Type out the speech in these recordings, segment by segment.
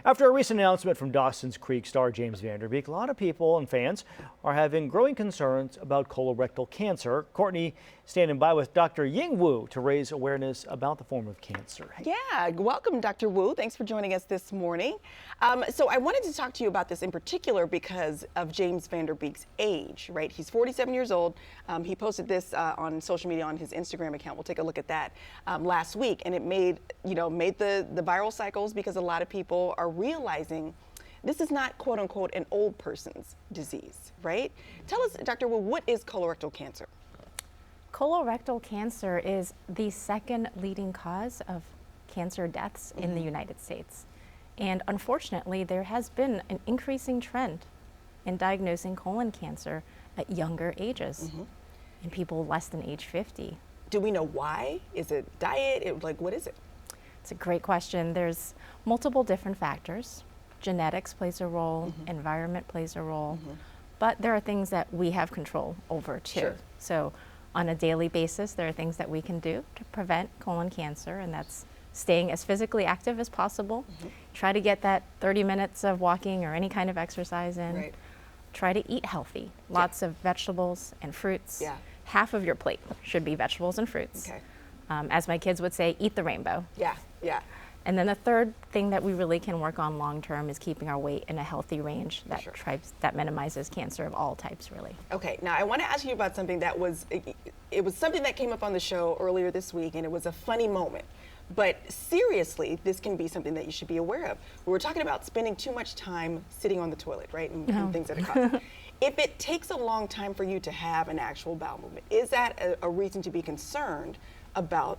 After a recent announcement from Dawson's Creek star James Van Der Beek, a lot of people and fans are having growing concerns about colorectal cancer. Courtney standing by with Dr. Ying Wu to raise awareness about the form of cancer. Yeah, welcome, Dr. Wu. Thanks for joining us this morning. So I wanted to talk to you about this in particular because of James Van Der Beek's age, right? He's 47 years old. He posted this on social media on his Instagram account. We'll take a look at that last week, and it made the viral cycles because a lot of people are realizing this is not quote unquote an old person's disease, right? Tell us, Dr. Wu, what is colorectal cancer? Colorectal cancer is the second leading cause of cancer deaths in the United States. And unfortunately, there has been an increasing trend in diagnosing colon cancer at younger ages, in people less than age 50. Do we know why? Is it diet? What is it? It's a great question. There's multiple different factors. Genetics plays a role, environment plays a role, but there are things that we have control over too. Sure. So on a daily basis, there are things that we can do to prevent colon cancer, and that's staying as physically active as possible. Try to get that 30 minutes of walking or any kind of exercise in. Right. Try to eat healthy, lots of vegetables and fruits. Yeah. Half of your plate should be vegetables and fruits. Okay. As my kids would say, eat the rainbow. Yeah, yeah. And then the third thing that we really can work on long term is keeping our weight in a healthy range that minimizes cancer of all types, really. Okay, now I want to ask you about something that was something that came up on the show earlier this week, and it was a funny moment. But seriously, this can be something that you should be aware of. We were talking about spending too much time sitting on the toilet, right, and things that it causes. If it takes a long time for you to have an actual bowel movement, is that a reason to be concerned about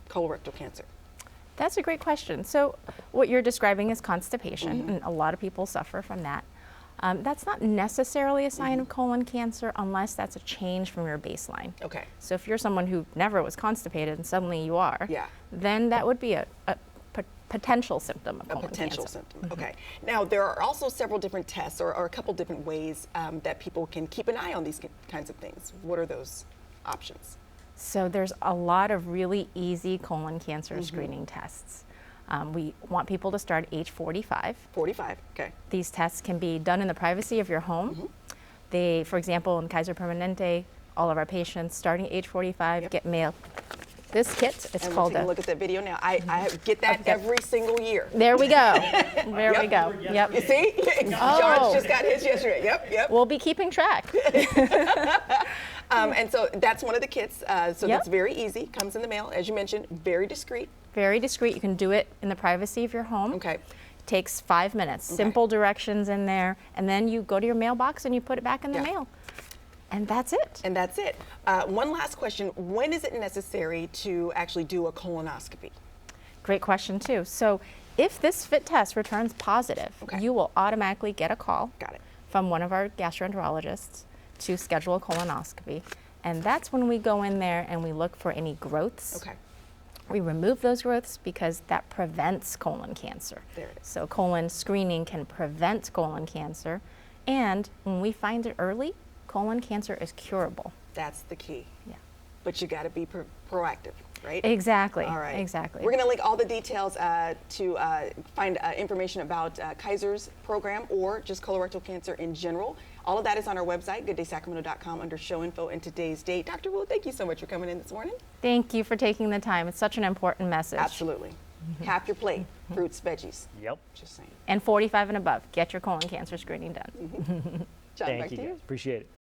colorectal cancer? That's a great question. So what you're describing is constipation, and a lot of people suffer from that. That's not necessarily a sign of colon cancer unless that's a change from your baseline. Okay. So if you're someone who never was constipated and suddenly you are, then that would be a potential symptom of colon cancer. A potential symptom, okay. Now, there are also several different tests or a couple different ways that people can keep an eye on these kinds of things. What are those options? So there's a lot of really easy colon cancer screening tests. We want people to start age 45. 45, okay. These tests can be done in the privacy of your home. They, for example, in Kaiser Permanente, all of our patients starting age 45 get mailed this kit. It's and called we'll take a look at that video now. I get that every single year. There we go. There we go. Yep. You see? George just got his yesterday. Yep. We'll be keeping track. And so that's one of the kits. So that's very easy. Comes in the mail, as you mentioned, very discreet. Very discreet. You can do it in the privacy of your home. Okay. Takes 5 minutes. Simple directions in there, and then you go to your mailbox and you put it back in the mail. And that's it. And that's it. One last question. When is it necessary to actually do a colonoscopy? Great question, too. So if this FIT test returns positive, you will automatically get a call from one of our gastroenterologists to schedule a colonoscopy. And that's when we go in there and we look for any growths. Okay. We remove those growths because that prevents colon cancer. There it is. So colon screening can prevent colon cancer. And when we find it early, colon cancer is curable. That's the key. Yeah. But you got to be proactive, right? Exactly. All right. Exactly. We're going to link all the details to find information about Kaiser's program or just colorectal cancer in general. All of that is on our website, gooddaysacramento.com, under show info and today's date. Dr. Wu, thank you so much for coming in this morning. Thank you for taking the time. It's such an important message. Absolutely. Half your plate, fruits, veggies. Yep. Just saying. And 45 and above, get your colon cancer screening done. John, Thank back to you. you. Appreciate it.